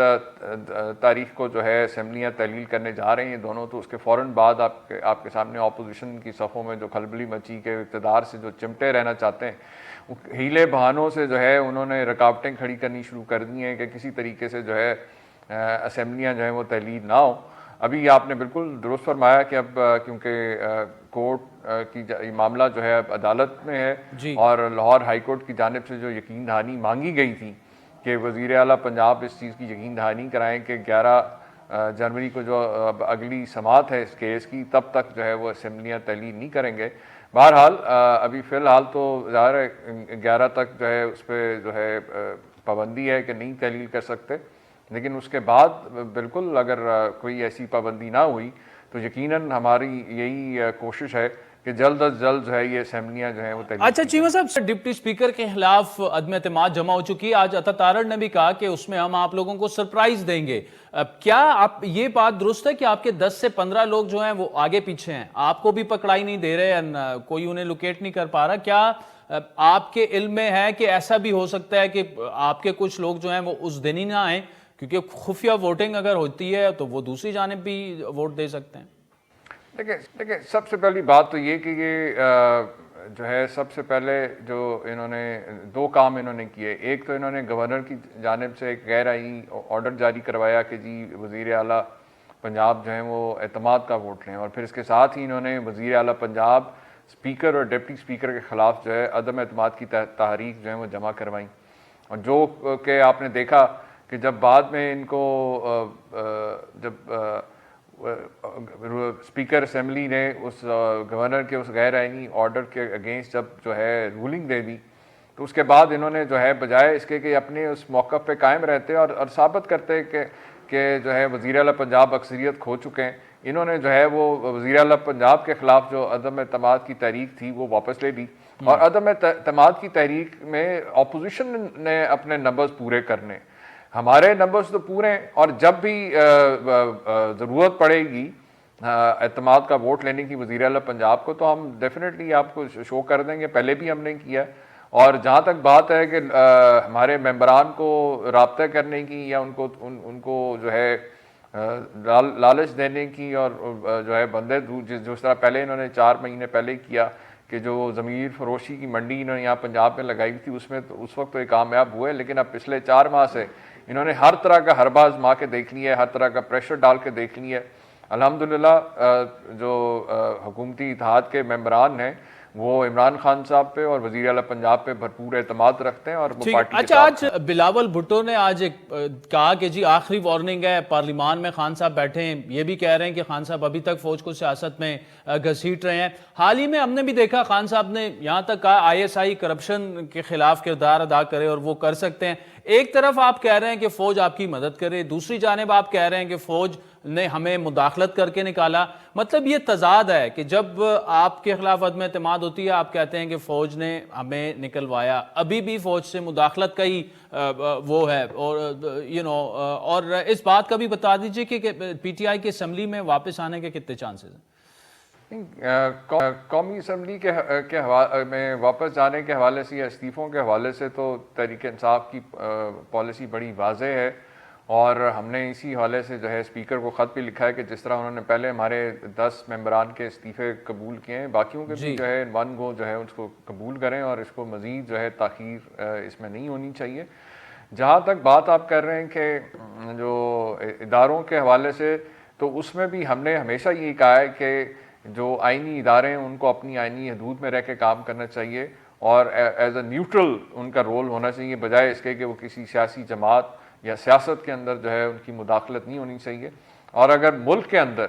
تاریخ کو جو ہے اسمبلیاں تحلیل کرنے جا رہے ہیں دونوں، تو اس کے فوراً بعد آپ کے سامنے اپوزیشن کی صفوں میں جو کھلبلی مچی کہ اقتدار سے جو چمٹے رہنا چاہتے ہیں، ہیلے بہانوں سے جو ہے انہوں نے رکاوٹیں کھڑی کرنی شروع کر دی ہیں کہ کسی طریقے سے جو ہے اسمبلیاں جو ہیں وہ تحلیل نہ ہوں. ابھی آپ نے بالکل درست فرمایا کہ اب کیونکہ کورٹ کی معاملہ جو ہے اب عدالت میں ہے، اور لاہور ہائی کورٹ کی جانب سے جو یقین دہانی مانگی گئی تھی کہ وزیر اعلیٰ پنجاب اس چیز کی یقین دہانی کرائیں کہ 11 جنوری کو جو اگلی سماعت ہے اس کیس کی، تب تک جو ہے وہ اسمبلیاں تحلیل نہیں کریں گے. بہرحال ابھی فی الحال تو ظاہر ہے 11 تک جو ہے اس پہ جو ہے پابندی ہے کہ نہیں تحلیل کر سکتے، لیکن اس کے بعد بالکل اگر کوئی ایسی پابندی نہ ہوئی تو یقیناً ہماری یہی کوشش ہے کہ جلد از جلد جو ہے یہ اسمبلیاں جو ہیں وہ تحلیل. اچھا چیمہ صاحب، ڈپٹی اسپیکر کے خلاف عدم اعتماد جمع ہو چکی ہے. آج عطا تارڑ نے بھی کہا کہ اس میں ہم آپ لوگوں کو سرپرائز دیں گے. کیا آپ یہ بات درست ہے کہ آپ کے 10 سے 15 لوگ جو ہیں وہ آگے پیچھے ہیں، آپ کو بھی پکڑائی نہیں دے رہے، کوئی انہیں لوکیٹ نہیں کر پا رہا؟ کیا آپ کے علم میں ہے کہ ایسا بھی ہو سکتا ہے کہ آپ کے کچھ لوگ جو ہیں وہ اس دن ہی نہ آئیں، کیونکہ خفیہ ووٹنگ اگر ہوتی ہے تو وہ دوسری جانب بھی ووٹ دے سکتے ہیں؟ دیکھیں سب سے پہلی بات تو یہ کہ یہ جو ہے سب سے پہلے جو انہوں نے 2 کام انہوں نے کیے. ایک تو انہوں نے گورنر کی جانب سے ایک غیر آئینی آرڈر جاری کروایا کہ جی وزیر اعلیٰ پنجاب جو ہیں وہ اعتماد کا ووٹ لیں، اور پھر اس کے ساتھ ہی انہوں نے وزیر اعلیٰ پنجاب اسپیکر اور ڈپٹی اسپیکر کے خلاف جو ہے عدم اعتماد کی تحریک جو ہے وہ جمع کروائیں، اور جو کہ آپ نے دیکھا کہ جب بعد میں ان کو جب اسپیکر اسمبلی نے اس گورنر کے اس غیر آئینی آرڈر کے اگینسٹ جب جو ہے رولنگ دے دی، تو اس کے بعد انہوں نے جو ہے بجائے اس کے کہ اپنے اس موقف پہ قائم رہتے اور ثابت کرتے کہ جو ہے وزیر اعلیٰ پنجاب اکثریت کھو چکے ہیں، انہوں نے جو ہے وہ وزیر اعلیٰ پنجاب کے خلاف جو عدم اعتماد کی تحریک تھی وہ واپس لے لی، اور عدم اعتماد کی تحریک میں اپوزیشن نے اپنے نمبرز پورے کرنے، ہمارے نمبرز تو پورے ہیں، اور جب بھی ضرورت پڑے گی اعتماد کا ووٹ لینے کی وزیر اعلیٰ پنجاب کو، تو ہم ڈیفینیٹلی آپ کو شو کر دیں گے، پہلے بھی ہم نے کیا۔ اور جہاں تک بات ہے کہ ہمارے ممبران کو رابطہ کرنے کی یا ان کو جو ہے لالچ دینے کی، اور جو ہے بندے جس طرح پہلے انہوں نے 4 مہینے پہلے کیا کہ جو ضمیر فروشی کی منڈی انہوں نے یہاں پنجاب میں لگائی تھی، اس میں تو اس وقت تو یہ کامیاب ہوئے، لیکن اب پچھلے 4 ماہ سے انہوں نے ہر طرح کا حربہ آزما کے دیکھ لیا ہے، ہر طرح کا پریشر ڈال کے دیکھ لیا ہے۔ الحمدللہ جو حکومتی اتحاد کے ممبران ہیں وہ عمران خان صاحب پہ اور وزیر اعلیٰ پنجاب پہ بھرپور اعتماد رکھتے ہیں، اور وہ پارٹی کے اچھا، آج بلاول بھٹو نے آج ایک کہا کہ جی آخری وارننگ ہے، پارلیمان میں خان صاحب بیٹھے ہیں، یہ بھی کہہ رہے ہیں کہ خان صاحب ابھی تک فوج کو سیاست میں گھسیٹ رہے ہیں۔ حال ہی میں ہم نے بھی دیکھا خان صاحب نے یہاں تک کہا ISI کرپشن کے خلاف کردار ادا کرے اور وہ کر سکتے ہیں۔ ایک طرف آپ کہہ رہے ہیں کہ فوج آپ کی مدد کرے، دوسری جانب آپ کہہ رہے ہیں کہ فوج نے ہمیں مداخلت کر کے نکالا۔ مطلب یہ تضاد ہے کہ جب آپ کے خلاف عدم اعتماد ہوتی ہے آپ کہتے ہیں کہ فوج نے ہمیں نکلوایا، ابھی بھی فوج سے مداخلت کا ہی وہ ہے، اور اور اس بات کا بھی بتا دیجئے کہ PTI کے اسمبلی میں واپس آنے کے کتنے چانسز ہیں؟ قومی اسمبلی کے میں واپس جانے کے حوالے سے یا استعفوں کے حوالے سے تو تحریک انصاف کی پالیسی بڑی واضح ہے، اور ہم نے اسی حوالے سے جو ہے اسپیکر کو خط بھی لکھا ہے کہ جس طرح انہوں نے پہلے ہمارے 10 ممبران کے استعفے قبول کیے ہیں، باقیوں کے بھی جو ہے ون گو جو ہے اس کو قبول کریں، اور اس کو مزید جو ہے تاخیر اس میں نہیں ہونی چاہیے۔ جہاں تک بات آپ کر رہے ہیں کہ جو اداروں کے حوالے سے، تو اس میں بھی ہم نے ہمیشہ یہی کہا ہے کہ جو آئینی ادارے ہیں ان کو اپنی آئینی حدود میں رہ کے کام کرنا چاہیے، اور ایز اے نیوٹرل ان کا رول ہونا چاہیے، بجائے اس کے کہ وہ کسی سیاسی جماعت یا سیاست کے اندر جو ہے ان کی مداخلت نہیں ہونی چاہیے۔ اور اگر ملک کے اندر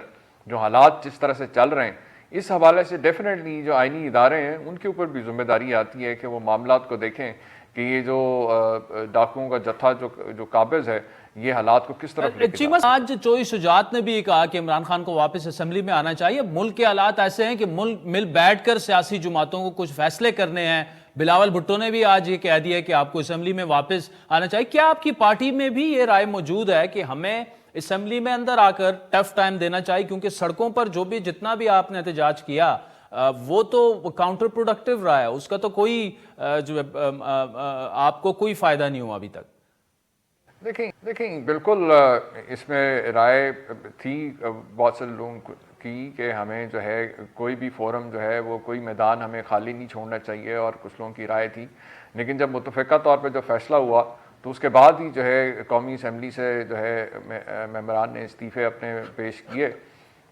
جو حالات جس طرح سے چل رہے ہیں، اس حوالے سے ڈیفینیٹلی جو آئینی ادارے ہیں ان کے اوپر بھی ذمہ داری آتی ہے کہ وہ معاملات کو دیکھیں کہ یہ جو ڈاکوؤں کا جتھا جو قابض ہے یہ حالات کو کس طرف لے کے چیمہ آج چوئی شجاعت نے بھی کہا کہ عمران خان کو واپس اسمبلی میں آنا چاہیے، ملک کے حالات ایسے ہیں کہ ملک مل بیٹھ کر سیاسی جماعتوں کو کچھ فیصلے کرنے ہیں۔ بلاول بھٹو نے بھی آج یہ کہہ دیا کہ آپ کو اسمبلی میں واپس آنا چاہیے۔ کیا آپ کی پارٹی میں بھی یہ رائے موجود ہے کہ ہمیں اسمبلی میں اندر آ کر ٹف ٹائم دینا چاہیے، کیونکہ سڑکوں پر جو بھی جتنا بھی آپ نے احتجاج کیا وہ تو کاؤنٹر پروڈکٹیو رہا ہے، اس کا تو کوئی جو آپ کو کوئی فائدہ نہیں ہوا ابھی تک؟ دیکھیں بالکل اس میں رائے تھی بہت سے لوگوں کی کہ ہمیں جو ہے کوئی بھی فورم جو ہے وہ کوئی میدان ہمیں خالی نہیں چھوڑنا چاہیے، اور کچھ لوگوں کی رائے تھی، لیکن جب متفقہ طور پہ جو فیصلہ ہوا تو اس کے بعد ہی جو ہے قومی اسمبلی سے جو ہے ممبران نے استعفے اپنے پیش کیے۔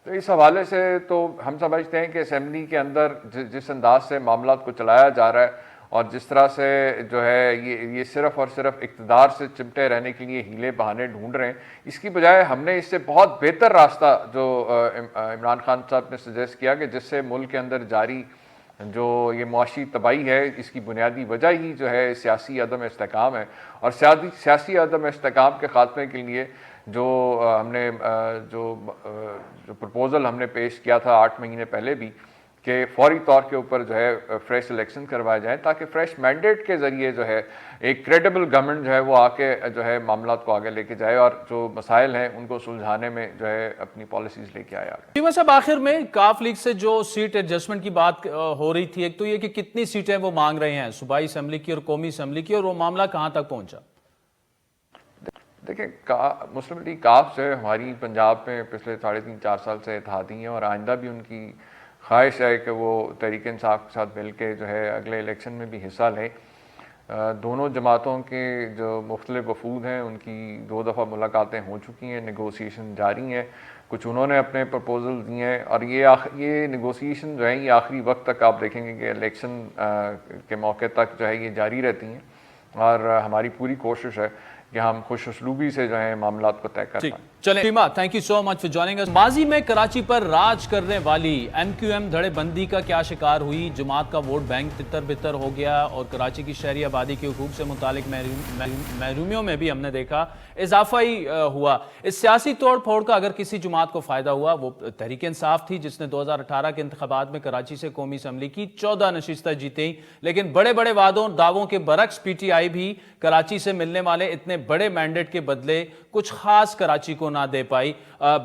تو اس حوالے سے تو ہم سمجھتے ہیں کہ اسمبلی کے اندر جس انداز سے معاملات کو چلایا جا رہا ہے، اور جس طرح سے جو ہے یہ صرف اور صرف اقتدار سے چمٹے رہنے کے لیے ہیلے بہانے ڈھونڈ رہے ہیں، اس کی بجائے ہم نے اس سے بہت بہتر راستہ جو عمران خان صاحب نے سجیسٹ کیا کہ جس سے ملک کے اندر جاری جو یہ معاشی تباہی ہے اس کی بنیادی وجہ ہی جو ہے سیاسی عدم استحکام ہے، اور سیاسی عدم استحکام کے خاتمے کے لیے جو ہم نے جو پرپوزل ہم نے پیش کیا تھا 8 مہینے پہلے بھی کہ فوری طور کے اوپر جو ہے فریش الیکشن کروائے جائیں، تاکہ فریش مینڈیٹ کے ذریعے جو ہے ایک کریڈیبل گورنمنٹ جو ہے وہ آ کے جو ہے معاملات کو آگے لے کے جائے، اور جو مسائل ہیں ان کو سلجھانے میں جو ہے اپنی پالیسیز لے کے آیا۔ چیمہ صاحب آخر میں کاف لیگ سے جو سیٹ ایڈجسٹمنٹ کی بات ہو رہی تھی، ایک تو یہ کہ کتنی سیٹیں وہ مانگ رہے ہیں صوبائی اسمبلی کی اور قومی اسمبلی کی، اور وہ معاملہ کہاں تک پہنچا؟ دیکھیں مسلم لیگ کاف سے ہماری پنجاب میں پچھلے 3.5-4 سال سے اتحادی ہیں، اور آئندہ بھی ان کی خواہش ہے کہ وہ تحریک انصاف کے ساتھ مل کے جو ہے اگلے الیکشن میں بھی حصہ لیں۔ دونوں جماعتوں کے جو مختلف وفود ہیں ان کی 2 دفعہ ملاقاتیں ہو چکی ہیں، نیگوسیشن جاری ہیں، کچھ انہوں نے اپنے پرپوزل دیے ہیں، اور یہ نیگوسیشن جو ہے یہ آخری وقت تک آپ دیکھیں گے کہ الیکشن کے موقع تک جو ہے یہ جاری رہتی ہیں، اور ہماری پوری کوشش ہے کہ ہم خوش اسلوبی سے جو ہے معاملات کو طے کر پائیں۔ چلیں Reema, thank you so much for joining اس۔ ماضی میں کراچی پر راج کرنے والی ایم کیو ایم دھڑے بندی کا کیا شکار ہوئی؟ جماعت کا ووٹ بینک تتر بتر ہو گیا، اور کراچی کی شہری آبادی کے حقوق سے متعلق محرومیوں میں بھی ہم نے دیکھا اضافہ ہی ہوا۔ اس سیاسی توڑ پھوڑ کا اگر کسی جماعت کو فائدہ ہوا وہ تحریک انصاف تھی، جس نے 2018 کے انتخابات میں کراچی سے قومی اسمبلی کی 14 نشستیں جیتیں، لیکن بڑے بڑے وعدوں اور دعووں کے برعکس پی ٹی آئی بھی کراچی سے ملنے والے اتنے بڑے مینڈیٹ کے بدلے کچھ خاص کراچی کو نہ دے پائی،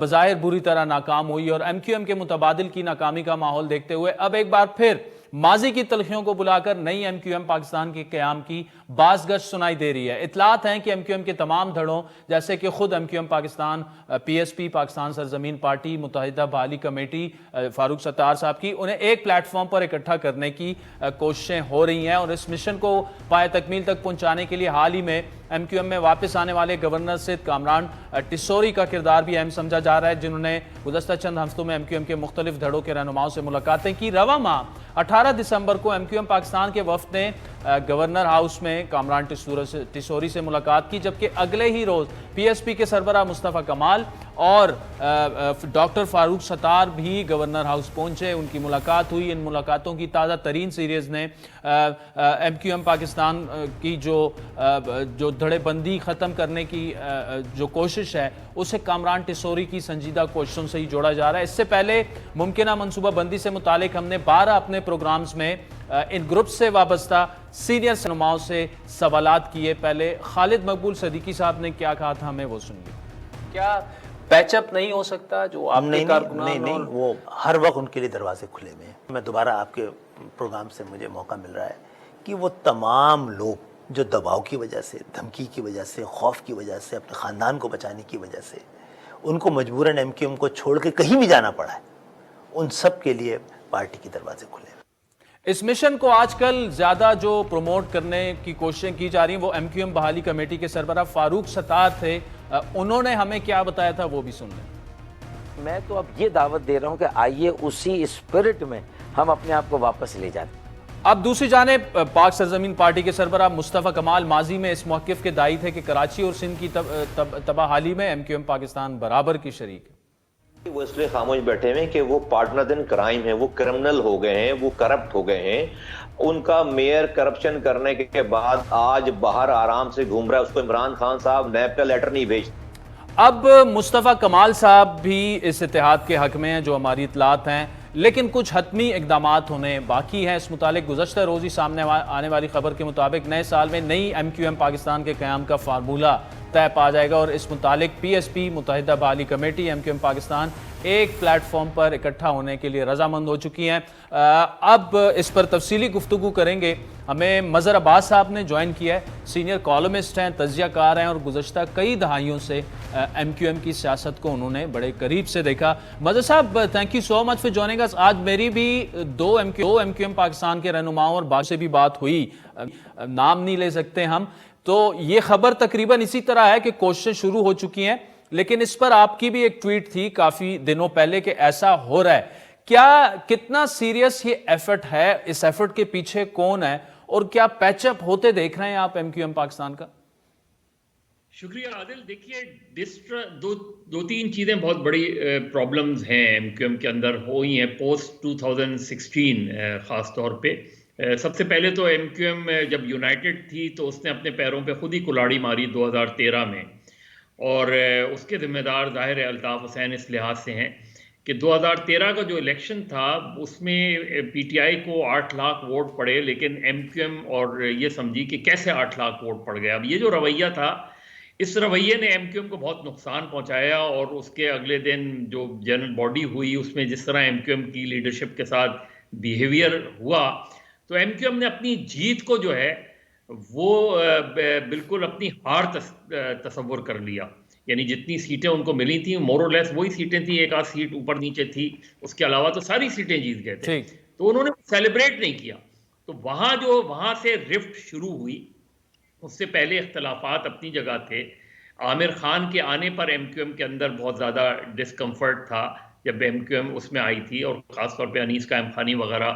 بظاہر بری طرح ناکام ہوئی، اور ایم کیو ایم کے متبادل کی ناکامی کا ماحول دیکھتے ہوئے اب ایک بار پھر ماضی کی تلخیوں کو بلا کر نئی ایم کیو ایم پاکستان کے قیام کی باز گشت سنائی دے رہی ہے۔ اطلاعات ہیں کہ ایم کیو ایم کے تمام دھڑوں جیسے کہ خود M Q M Pakistan, P S P Pakistan Sarzameen party, متحدہ بحالی کمیٹی فاروق ستار صاحب کی، انہیں ایک پلیٹ فارم پر اکٹھا کرنے کی کوششیں ہو رہی ہیں، اور اس مشن کو پائے تکمیل تک پہنچانے کے لیے حال ہی میں ایم کیو ایم میں واپس آنے والے گورنر سید کامران ٹسوری کا کردار بھی اہم سمجھا جا رہا ہے، جنہوں نے گزشتہ چند ہفتوں میں ایم کیو ایم کے مختلف دھڑوں کے رہنماؤں سے ملاقاتیں کی۔ رواں ماہ 18 دسمبر کو ایم کیو ایم پاکستان کے وفد نے گورنر ہاؤس میں کامران ٹسوری سے ملاقات کی، جبکہ اگلے ہی روز پی ایس پی کے سربراہ مصطفیٰ کمال اور ڈاکٹر فاروق ستار بھی گورنر ہاؤس پہنچے، ان کی ملاقات ہوئی۔ ان ملاقاتوں کی تازہ ترین سیریز نے ایم کیو ایم پاکستان کی جو دھڑے بندی ختم کرنے کی جو کوشش ہے اسے کامران ٹسوری کی سنجیدہ کوششوں سے ہی جوڑا جا رہا ہے۔ اس سے پہلے ممکنہ منصوبہ بندی سے متعلق ہم نے 12 اپنے پروگرامز میں ان گروپ سے وابستہ سینئر رہنماؤں سے سوالات کیے۔ پہلے خالد مقبول صدیقی صاحب نے کیا کہا تھا ہمیں وہ سنیے۔ کیا پیچ اپ نہیں ہو سکتا جو آپ کے کارکنان؟ نہیں، وہ ہر وقت ان کے لیے دروازے کھلے ہوئے ہیں۔ میں دوبارہ آپ کے پروگرام سے مجھے موقع مل رہا ہے کہ وہ تمام لوگ جو دباؤ کی وجہ سے، دھمکی کی وجہ سے، خوف کی وجہ سے، اپنے خاندان کو بچانے کی وجہ سے ان کو مجبوراً ایم کیو ایم کو چھوڑ کے کہیں بھی جانا پڑا ہے، ان سب کے لیے پارٹی کے دروازے کھلے ہیں۔ اس مشن کو آج کل زیادہ جو پروموٹ کرنے کی کوششیں کی جا رہی ہیں وہ ایم کیو ایم بحالی کمیٹی کے سربراہ فاروق ستار تھے، انہوں نے ہمیں کیا بتایا تھا وہ بھی سن لیں۔ میں تو اب یہ دعوت دے رہا ہوں کہ آئیے اسی اسپرٹ میں ہم اپنے آپ کو واپس لے جاتے ہیں۔ اب دوسری جانب پاک سرزمین پارٹی کے سربراہ مصطفیٰ کمال ماضی میں اس موقف کے داعی تھے کہ کراچی اور سندھ کی تباہ حالی میں ایم کیو ایم پاکستان برابر کی شریک ہے۔ وہ اس لیے خاموش بیٹھے ہوئے کہ وہ پارٹنر ان کرائم ہیں، وہ کرمنل ہو گئے ہیں، وہ کرپٹ ہو گئے ہیں۔ ان کا میئر کرپشن کرنے کے بعد آج باہر آرام سے گھوم رہا ہے، اس کو عمران خان صاحب نیب کا لیٹر نہیں بھیجتے۔ اب مصطفیٰ کمال صاحب بھی اس اتحاد کے حق میں ہیں جو ہماری اطلاعات ہیں، لیکن کچھ حتمی اقدامات ہونے باقی ہیں۔ اس متعلق گزشتہ روز ہی سامنے آنے والی خبر کے مطابق نئے سال میں نئی ایم کیو ایم پاکستان کے قیام کا فارمولہ طے پا جائے گا، اور اس متعلق پی S P, Muttahida Bahali committee, M Q M Pakistan ایک پلیٹ فارم پر اکٹھا ہونے کے لیے رضامند ہو چکی ہیں۔ اب اس پر تفصیلی گفتگو کریں گے۔ ہمیں مظہر عباس صاحب نے جوائن کیا ہے، سینئر کالمسٹ ہیں، تجزیہ کار ہیں، اور گزشتہ کئی دہائیوں سے ایم کیو ایم کی سیاست کو انہوں نے بڑے قریب سے دیکھا۔ مظہر صاحب، thank you so much for joining اس۔ آج میری بھی دو ایم کیو ایم پاکستان کے رہنماؤں اور باقی سے بھی بات ہوئی، نام نہیں لے سکتے ہم، تو یہ خبر تقریباً اسی طرح ہے کہ کوششیں شروع ہو چکی ہیں، لیکن اس پر آپ کی بھی ایک ٹویٹ تھی کافی دنوں پہلے کہ ایسا ہو رہا ہے۔ کتنا سیریس یہ ایفرٹ ہے؟ اس ایفرٹ کے پیچھے کون ہے، اور کیا پیچ اپ ہوتے دیکھ رہے ہیں آپ ایم کیو ایم پاکستان کا؟ شکریہ عادل۔ دیکھیے دو تین چیزیں بہت بڑی پرابلمز ہیں ایم کیو ایم کے اندر ہوئی ہیں پوسٹ 2016 خاص طور پہ۔ سب سے پہلے تو ایم کیو ایم جب یونائٹڈ تھی تو اس نے اپنے پیروں پہ خود ہی کلاڑی ماری 2013 میں، اور اس کے ذمہ دار ظاہر الطاف حسین اس لحاظ سے ہیں کہ 2013 کا جو الیکشن تھا اس میں پی ٹی آئی کو 8 لاکھ ووٹ پڑے، لیکن ایم کیو ایم اور یہ سمجھی کہ کیسے 8 لاکھ ووٹ پڑ گئے۔ اب یہ جو رویہ تھا، اس رویے نے ایم کیو ایم کو بہت نقصان پہنچایا، اور اس کے اگلے دن جو جنرل باڈی ہوئی اس میں جس طرح ایم کیو ایم کی لیڈرشپ کے ساتھ بیہیویئر ہوا، تو ایم کیو ایم نے اپنی جیت کو جو ہے وہ بالکل اپنی ہار تصور کر لیا۔ یعنی جتنی سیٹیں ان کو ملی تھیں مور اور لیس وہی سیٹیں تھیں، ایک آدھ سیٹ اوپر نیچے تھی، اس کے علاوہ تو ساری سیٹیں جیت گئے تھے، تو انہوں نے سیلیبریٹ نہیں کیا۔ تو وہاں سے رفٹ شروع ہوئی۔ اس سے پہلے اختلافات اپنی جگہ تھے، عامر خان کے آنے پر ایم کیو ایم کے اندر بہت زیادہ ڈسکمفرٹ تھا جب ایم کیو ایم اس میں آئی تھی، اور خاص طور پہ انیس قائم خانی وغیرہ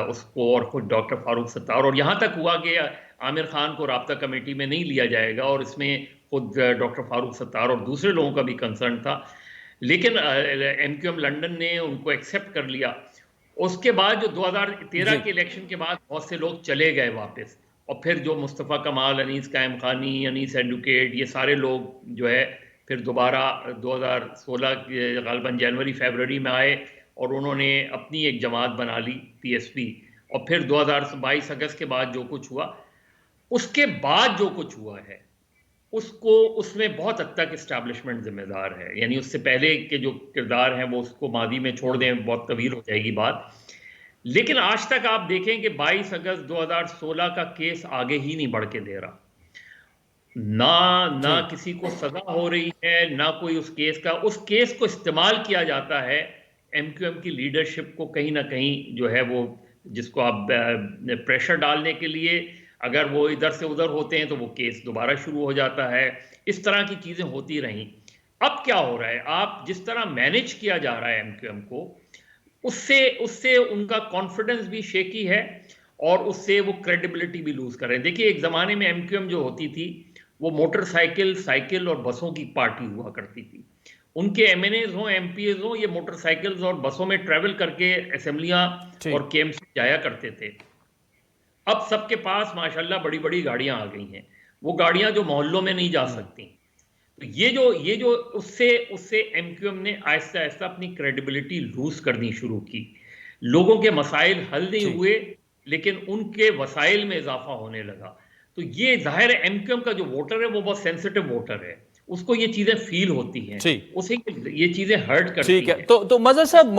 اس کو، اور خود ڈاکٹر فاروق ستار، اور یہاں تک ہوا کہ عامر خان کو رابطہ کمیٹی میں نہیں لیا جائے گا، اور اس میں خود ڈاکٹر فاروق ستار اور دوسرے لوگوں کا بھی کنسرن تھا، لیکن ایم کیو ایم لنڈن نے ان کو ایکسیپٹ کر لیا۔ اس کے بعد جو 2013 کے الیکشن کے بعد بہت سے لوگ چلے گئے واپس، اور پھر جو مصطفیٰ کمال، انیس قائم خانی، انیس ایڈوکیٹ، یہ سارے لوگ جو ہے پھر دوبارہ 2016 غالباً جنوری فیبرری میں آئے، اور انہوں نے اپنی ایک جماعت بنا لی پی ایس پی، اور پھر 2022 اگست کے بعد جو کچھ ہوا، اس کے بعد جو کچھ ہوا ہے اس میں بہت حد تک اسٹیبلشمنٹ ذمہ دار ہے، یعنی اس سے پہلے کے جو کردار ہیں وہ اس کو ماضی میں چھوڑ دیں، بہت طویل ہو جائے گی بات۔ لیکن آج تک آپ دیکھیں کہ 22 اگست 2016 کا کیس آگے ہی نہیں بڑھ کے دے رہا، نہ کسی کو سزا ہو رہی ہے، نہ کوئی اس کیس کو استعمال کیا جاتا ہے ایم کیو ایم کی لیڈرشپ کو کہیں نہ کہیں جو ہے وہ، جس کو آپ پریشر ڈالنے کے لیے، اگر وہ ادھر سے ادھر ہوتے ہیں تو وہ کیس دوبارہ شروع ہو جاتا ہے، اس طرح کی چیزیں ہوتی رہیں۔ اب کیا ہو رہا ہے، آپ جس طرح مینج کیا جا رہا ہے ایم کیو ایم کو، اس سے ان کا کانفیڈنس بھی شیکی ہے، اور اس سے وہ کریڈیبلٹی بھی لوز کر رہے ہیں۔ دیکھیے ایک زمانے میں ایم کیو ایم جو ہوتی تھی وہ موٹر سائیکل اور بسوں کی پارٹی ہوا کرتی تھی، ان کے ایم این ایز ہوں، ایم پی ایز ہوں، یہ موٹر سائیکلز اور بسوں میں ٹریول کر کے اسمبلیاں اور کے ایم سی جایا کرتے تھے۔ اب سب کے پاس ماشاءاللہ بڑی بڑی گاڑیاں آ گئی ہیں، وہ گاڑیاں جو محلوں میں نہیں جا سکتی، تو یہ جو اس سے ایم کیو ایم نے آہستہ آہستہ اپنی کریڈیبلٹی لوز کرنی شروع کی، لوگوں کے مسائل حل نہیں ہوئے لیکن ان کے وسائل میں اضافہ ہونے لگا۔ تو یہ ظاہر ہے ایم کیو ایم کا جو ووٹر ہے وہ بہت سینسٹیو ووٹر ہے، اس کو یہ چیزیں فیل ہوتی ہیں، اسے یہ چیزیں ہرٹ کرتی ہیں۔ ٹھیک ہے، تو مظہر صاحب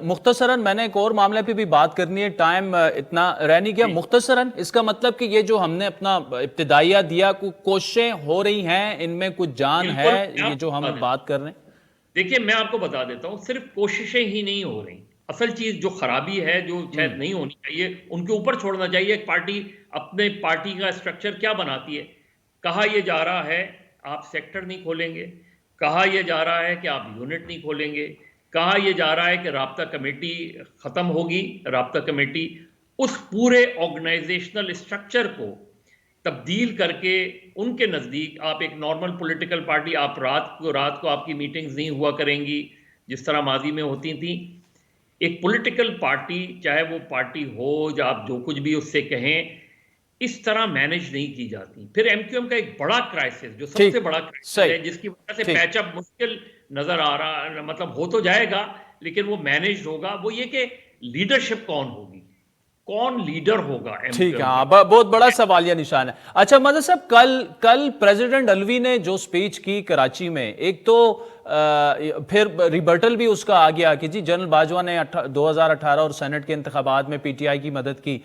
مختصراً میں نے ایک اور معاملے پہ بھی بات کرنی ہے، ٹائم اتنا رہ نہیں گیا، مختصراً اس کا مطلب کہ یہ جو ہم نے اپنا ابتدائیہ دیا، کوششیں ہو رہی ہیں، ان میں کچھ جان ہے، یہ جو ہم بات کر رہے ہیں؟ دیکھیے میں آپ کو بتا دیتا ہوں، صرف کوششیں ہی نہیں ہو رہی، اصل چیز جو خرابی ہے، جو شاید نہیں ہونی چاہیے، ان کے اوپر چھوڑنا چاہیے۔ ایک پارٹی اپنے پارٹی کا اسٹرکچر کیا بناتی ہے، کہا یہ جا رہا ہے آپ سیکٹر نہیں کھولیں گے، کہا یہ جا رہا ہے کہ آپ یونٹ نہیں کھولیں گے، کہا یہ جا رہا ہے کہ رابطہ کمیٹی ختم ہوگی، رابطہ کمیٹی اس پورے آرگنائزیشنل اسٹرکچر کو تبدیل کر کے ان کے نزدیک آپ ایک نارمل پولیٹیکل پارٹی، آپ رات کو آپ کی میٹنگز نہیں ہوا کریں گی جس طرح ماضی میں ہوتی تھیں۔ ایک پولیٹیکل پارٹی، چاہے وہ پارٹی ہو یا آپ جو کچھ بھی اس سے کہیں، اس طرح مینج نہیں کی جاتی۔ پھر ایم کیو ایم کا ایک بڑا کرائسس، جو سب سے بڑا کرائسس ہے، جس کی وجہ سے پیچ اپ مشکل نظر آ رہا، مطلب ہو تو جائے گا لیکن وہ مینج ہوگا، وہ یہ کہ لیڈرشپ کون ہوگی، کون لیڈر ہوگا۔ ٹھیک ہے، بہت بڑا سوالیہ نشان ہے۔ اچھا مظہر صاحب، کل پریزیڈنٹ الوی نے جو سپیچ کی کراچی میں، ایک تو پھر ریبرٹل بھی اس کا آ گیا کہ جی جنرل باجوہ نے 2018 اور سینٹ کے انتخابات میں پی ٹی آئی کی مدد کی،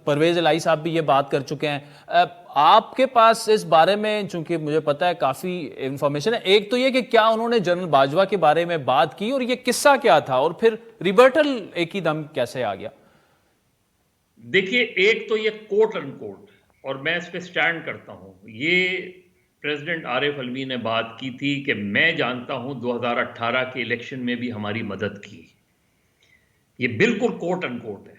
پرویز الہی صاحب بھی یہ بات کر چکے ہیں۔ آپ کے پاس اس بارے میں چونکہ مجھے پتا ہے کافی انفارمیشن ہے، ایک تو یہ کہ کیا انہوں نے جنرل باجوہ کے بارے میں بات کی، اور یہ قصہ کیا تھا، اور پھر ریبرٹل ایک ہی دم کیسے آ گیا؟ دیکھیے ایک تو یہ کوٹ ان کوٹ، اور میں اس پہ سٹینڈ کرتا ہوں، یہ پریزیڈنٹ عارف علوی نے بات کی تھی کہ میں جانتا ہوں 2018 کے الیکشن میں بھی ہماری مدد کی، یہ بالکل کوٹ ان کوٹ ہے۔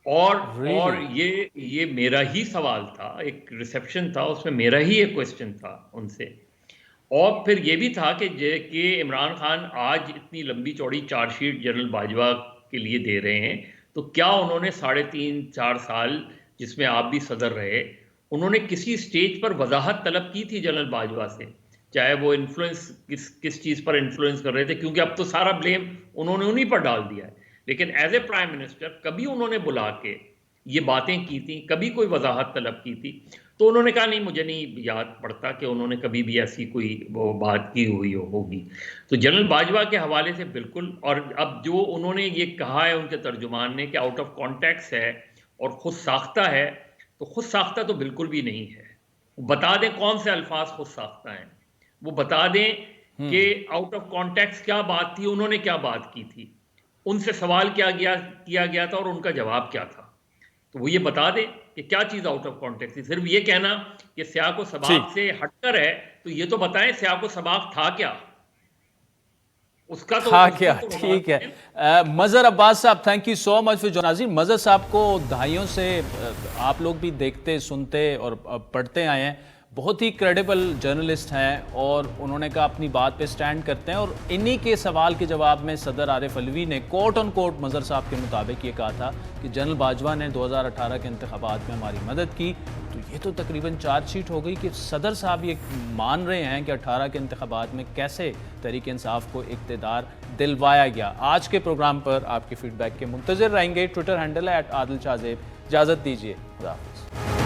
اور یہ میرا ہی سوال تھا، ایک ریسیپشن تھا، اس میں میرا ہی ایک کوسچن تھا ان سے، اور پھر یہ بھی تھا کہ عمران خان آج اتنی لمبی چوڑی چارج شیٹ جنرل باجوہ کے لیے دے رہے ہیں، تو کیا انہوں نے 3.5-4 سال جس میں آپ بھی صدر رہے، انہوں نے کسی سٹیج پر وضاحت طلب کی تھی جنرل باجوہ سے، چاہے وہ انفلوئنس کس چیز پر انفلوئنس کر رہے تھے، کیونکہ اب تو سارا بلیم انہوں نے انہی پر ڈال دیا ہے، لیکن ایز اے پرائم منسٹر کبھی انہوں نے بلا کے یہ باتیں کی تھیں، کبھی کوئی وضاحت طلب کی تھی؟ تو انہوں نے کہا نہیں، مجھے نہیں یاد پڑتا کہ انہوں نے کبھی بھی ایسی کوئی وہ بات کی ہوئی ہوگی۔ تو جنرل باجوہ کے حوالے سے بالکل، اور اب جو انہوں نے یہ کہا ہے ان کے ترجمان نے کہ آؤٹ آف کانٹیکس ہے اور خود ساختہ ہے، تو خود ساختہ تو بالکل بھی نہیں ہے۔ بتا دیں کون سے الفاظ خود ساختہ ہیں، وہ بتا دیں کہ آؤٹ آف کانٹیکس کیا بات تھی، انہوں نے کیا بات کی تھی، ان سے سوال کیا گیا تھا اور ان کا جواب کیا تھا۔ تو وہ یہ بتا دیں کہ کیا چیز آؤٹ آف کانٹیکٹ تھی. صرف یہ کہنا کہ سیاق و سباق سے ہٹ کر ہے تو یہ تو بتائیں سیاق و سباق تھا کیا, اس کا تو کیا ٹھیک ہے. مظہر عباس صاحب thank you so much for ناظرین. مظہر صاحب کو دہائیوں سے آپ لوگ بھی دیکھتے سنتے اور پڑھتے آئے ہیں, بہت ہی کریڈیبل جرنلسٹ ہیں اور انہوں نے کہا اپنی بات پہ سٹینڈ کرتے ہیں, اور انہی کے سوال کے جواب میں صدر عارف علوی نے کوٹ آن کوٹ مظہر صاحب کے مطابق یہ کہا تھا کہ جنرل باجوہ نے 2018 کے انتخابات میں ہماری مدد کی. تو یہ تو تقریباً چارج شیٹ ہو گئی کہ صدر صاحب یہ مان رہے ہیں کہ 18 کے انتخابات میں کیسے تحریک انصاف کو اقتدار دلوایا گیا. آج کے پروگرام پر آپ کے فیڈ بیک کے منتظر رہیں گے. ٹویٹر ہینڈل ہے @عادل شاہ زیب. اجازت دیجیے, خدا حافظ.